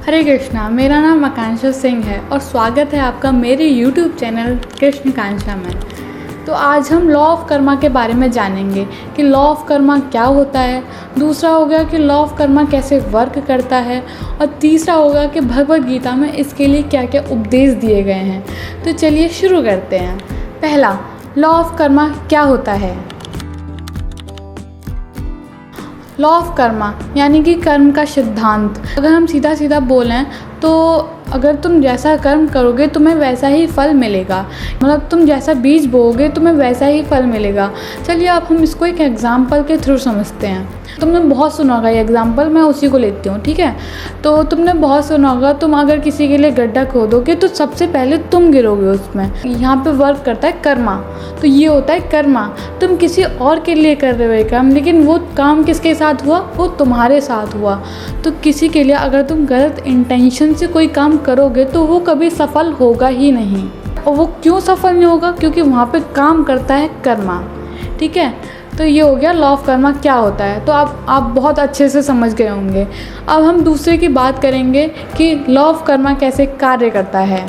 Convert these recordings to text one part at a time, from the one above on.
हरे कृष्णा। मेरा नाम आकांक्षा सिंह है और स्वागत है आपका मेरे YouTube चैनल कृष्ण कांक्षा में। तो आज हम लॉ ऑफ कर्मा के बारे में जानेंगे कि लॉ ऑफ कर्मा क्या होता है। दूसरा हो गया कि लॉ ऑफ कर्मा कैसे वर्क करता है और तीसरा होगा कि भगवद गीता में इसके लिए क्या क्या उपदेश दिए गए हैं। तो चलिए शुरू करते हैं। पहला, लॉ ऑफ कर्मा क्या होता है। लॉ ऑफ कर्मा यानी कि कर्म का सिद्धांत। अगर हम सीधा सीधा बोलें तो अगर तुम जैसा कर्म करोगे तुम्हें वैसा ही फल मिलेगा, मतलब तुम जैसा बीज बोओगे तुम्हें वैसा ही फल मिलेगा। चलिए अब हम इसको एक एग्जाम्पल के थ्रू समझते हैं। तुमने बहुत सुना होगा ये एग्जाम्पल, मैं उसी को लेती हूँ, ठीक है। तो तुमने बहुत सुना होगा, तुम अगर किसी के लिए गड्ढा खोदोगे तो सबसे पहले तुम गिरोगे उसमें। यहाँ पे वर्क करता है कर्मा, तो ये होता है कर्मा। तुम किसी और के लिए कर रहे हो ये काम, लेकिन वो काम किसके साथ हुआ, वो तुम्हारे साथ हुआ। तो किसी के लिए अगर तुम गलत इंटेंशन से कोई काम करोगे तो वो कभी सफल होगा ही नहीं। और वो क्यों सफल नहीं होगा, क्योंकि वहाँ पे काम करता है कर्मा, ठीक है। तो ये हो गया लॉ ऑफ कर्मा क्या होता है। तो आप बहुत अच्छे से समझ गए होंगे। अब हम दूसरे की बात करेंगे कि लॉ ऑफ कर्मा कैसे कार्य करता है।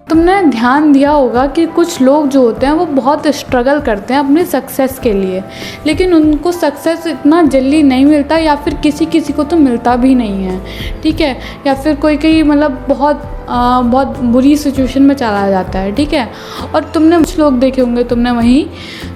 तुमने ध्यान दिया होगा कि कुछ लोग जो होते हैं वो बहुत स्ट्रगल करते हैं अपने सक्सेस के लिए, लेकिन उनको सक्सेस इतना जल्दी नहीं मिलता, या फिर किसी किसी को तो मिलता भी नहीं है, ठीक है। या फिर कोई मतलब बहुत बुरी सिचुएशन में चला जाता है, ठीक है। और तुमने कुछ लोग देखे होंगे तुमने वहीं,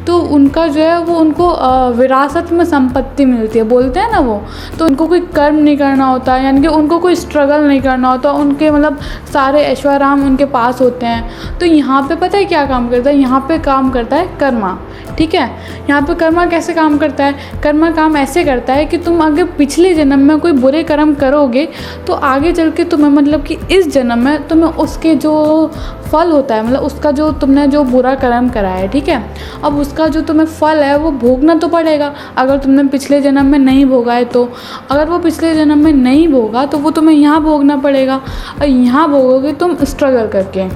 तो उनका जो है वो उनको विरासत में संपत्ति मिलती है, बोलते हैं ना वो। तो उनको कोई कर्म नहीं करना होता, यानी कि उनको कोई स्ट्रगल नहीं करना होता, उनके मतलब सारे ऐश्वर्य उनके पास होते हैं। तो यहाँ पे पता है क्या काम करता है, यहाँ पे काम करता है कर्मा, ठीक है। यहाँ पे कर्मा कैसे काम करता है, कर्मा काम ऐसे करता है कि तुम अगर पिछले जन्म में कोई बुरे कर्म करोगे तो आगे चल के तुम्हें, मतलब कि इस जन्म में तुम्हें उसके जो फल होता है, मतलब उसका जो तुमने जो बुरा कर्म करा है, ठीक है, अब उसका जो तुम्हें फल है वो भोगना तो पड़ेगा। अगर तुमने पिछले जन्म में नहीं भोगा है तो, अगर वो पिछले जन्म में नहीं भोगा तो वो तुम्हें यहाँ भोगना पड़ेगा, और यहाँ भोगोगे तुम स्ट्रगल करके,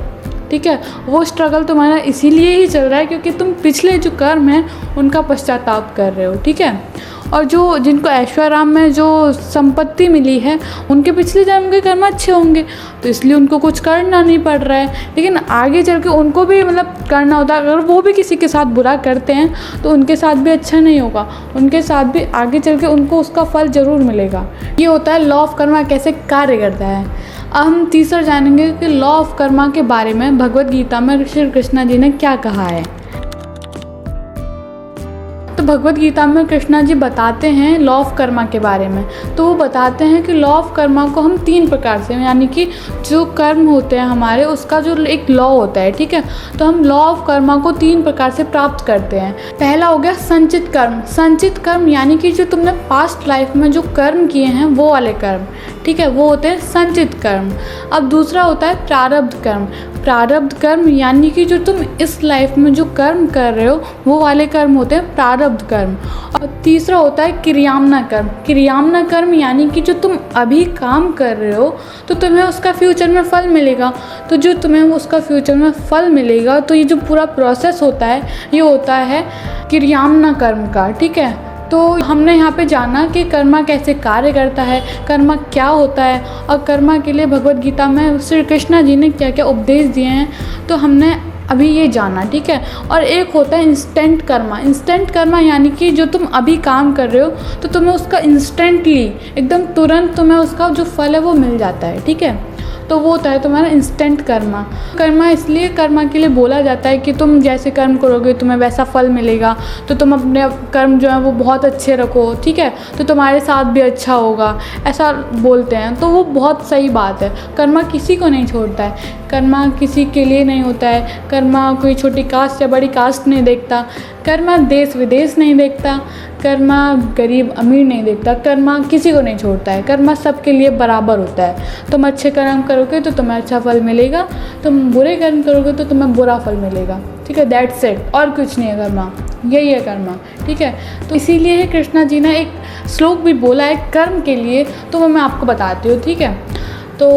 ठीक है। वो स्ट्रगल तुम्हारा इसीलिए ही चल रहा है क्योंकि तुम पिछले जो कर्म हैं उनका पश्चाताप कर रहे हो, ठीक है। और जो जिनको ऐश्वर्य में जो संपत्ति मिली है उनके पिछले जन्म के कर्म अच्छे होंगे, तो इसलिए उनको कुछ करना नहीं पड़ रहा है। लेकिन आगे चल के उनको भी मतलब करना होता है। अगर वो भी किसी के साथ बुरा करते हैं तो उनके साथ भी अच्छा नहीं होगा, उनके साथ भी आगे चल के उनको उसका फल ज़रूर मिलेगा। ये होता है लॉ ऑफ कर्मा कैसे कार्य करता है। अब हम तीसरा जानेंगे कि लॉ ऑफ कर्मा के बारे में भगवद गीता में श्री कृष्णा जी ने क्या कहा है। तो भगवद गीता में कृष्णा जी बताते हैं लॉ ऑफ कर्मा के बारे में। तो वो बताते हैं कि लॉ ऑफ कर्मा को हम 3 प्रकार से, यानी कि जो कर्म होते हैं हमारे उसका जो एक लॉ होता है, ठीक है। तो हम लॉ ऑफ कर्मा को 3 प्रकार से प्राप्त करते हैं। पहला हो गया संचित कर्म। संचित कर्म यानी कि जो तुमने पास्ट लाइफ में जो कर्म किए हैं वो वाले कर्म, ठीक है, वो होते हैं संचित कर्म। अब दूसरा होता है प्रारब्ध कर्म। प्रारब्ध कर्म यानी कि जो तुम इस लाइफ में जो कर्म कर रहे हो वो वाले कर्म होते हैं प्रारब्ध कर्म। और तीसरा होता है क्रियामना कर्म। क्रियामना कर्म यानी कि जो तुम अभी काम कर रहे हो तो तुम्हें उसका फ्यूचर में फल मिलेगा। तो जो तुम्हें उसका फ्यूचर में फल मिलेगा, तो ये जो पूरा प्रोसेस होता है ये होता है क्रियामना कर्म का, ठीक है। तो हमने यहाँ पे जाना कि कर्मा कैसे कार्य करता है, कर्मा क्या होता है, और कर्मा के लिए भगवद गीता में श्री कृष्णा जी ने क्या क्या उपदेश दिए हैं, तो हमने अभी ये जाना, ठीक है। और एक होता है इंस्टेंट कर्मा। इंस्टेंट कर्मा यानी कि जो तुम अभी काम कर रहे हो तो तुम्हें उसका इंस्टेंटली, एकदम तुरंत तुम्हें उसका जो फल है वो मिल जाता है, ठीक है। तो वो होता है तुम्हारा इंस्टेंट कर्मा। कर्मा इसलिए कर्मा के लिए बोला जाता है कि तुम जैसे कर्म करोगे तुम्हें वैसा फल मिलेगा। तो तुम अपने कर्म जो है वो बहुत अच्छे रखो, ठीक है, तो तुम्हारे साथ भी अच्छा होगा, ऐसा बोलते हैं। तो वो बहुत सही बात है। कर्मा किसी को नहीं छोड़ता है, कर्मा किसी के लिए नहीं होता है। कर्मा कोई छोटी कास्ट या बड़ी कास्ट नहीं देखता, कर्मा देश विदेश नहीं देखता, कर्मा गरीब अमीर नहीं देखता, कर्मा किसी को नहीं छोड़ता है। कर्मा सबके लिए बराबर होता है। तुम अच्छे कर्म करोगे तो तुम्हें अच्छा फल मिलेगा, तुम बुरे कर्म करोगे तो तुम्हें बुरा फल मिलेगा, ठीक है। दैट्स इट, और कुछ नहीं है कर्मा, यही है कर्मा, ठीक है। तो इसीलिए ही कृष्णा जी ने एक श्लोक भी बोला है कर्म के लिए, तो वो मैं आपको बताती हूँ, ठीक है। तो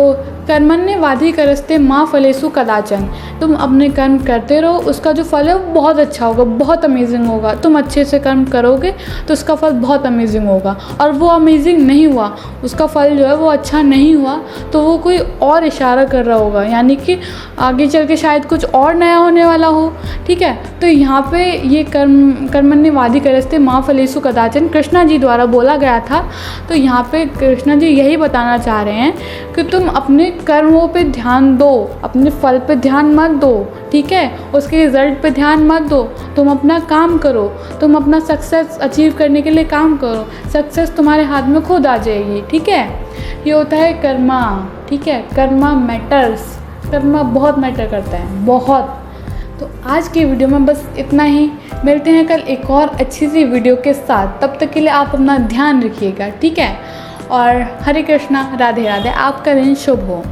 कर्मण्येवाधिकारस्ते मा फलेषु कदाचन। तुम अपने कर्म करते रहो, उसका जो फल है वो बहुत अच्छा होगा, बहुत अमेजिंग होगा। तुम अच्छे से कर्म करोगे तो उसका फल बहुत अमेजिंग होगा, और वो अमेजिंग नहीं हुआ, उसका फल जो है वो अच्छा नहीं हुआ, तो वो कोई और इशारा कर रहा होगा, यानी कि आगे चल के शायद कुछ और नया होने वाला हो। ठीक है, तो यहाँ पे ये कर्मण्येवाधिकारस्ते मा फलेषु कदाचन कृष्णा जी द्वारा बोला गया था। तो यहाँ पे कृष्णा जी यही बताना चाह रहे हैं कि तुम अपने कर्मों पे ध्यान दो, अपने फल पे ध्यान मत दो। ठीक है, उसके रिजल्ट पे ध्यान मत दो, तुम अपना काम करो, तुम अपना सक्सेस अचीव करने के लिए काम करो, सक्सेस तुम्हारे हाथ में खुद आ जाएगी। ठीक है, ये होता है कर्मा। ठीक है, कर्मा मैटर्स, कर्मा बहुत मैटर करता है, बहुत। तो आज की वीडियो में बस इतना ही। मिलते हैं कल एक और अच्छी सी वीडियो के साथ, तब तक के लिए आप अपना ध्यान रखिएगा। ठीक है, और हरे कृष्णा, राधे राधे, आपका दिन शुभ हो।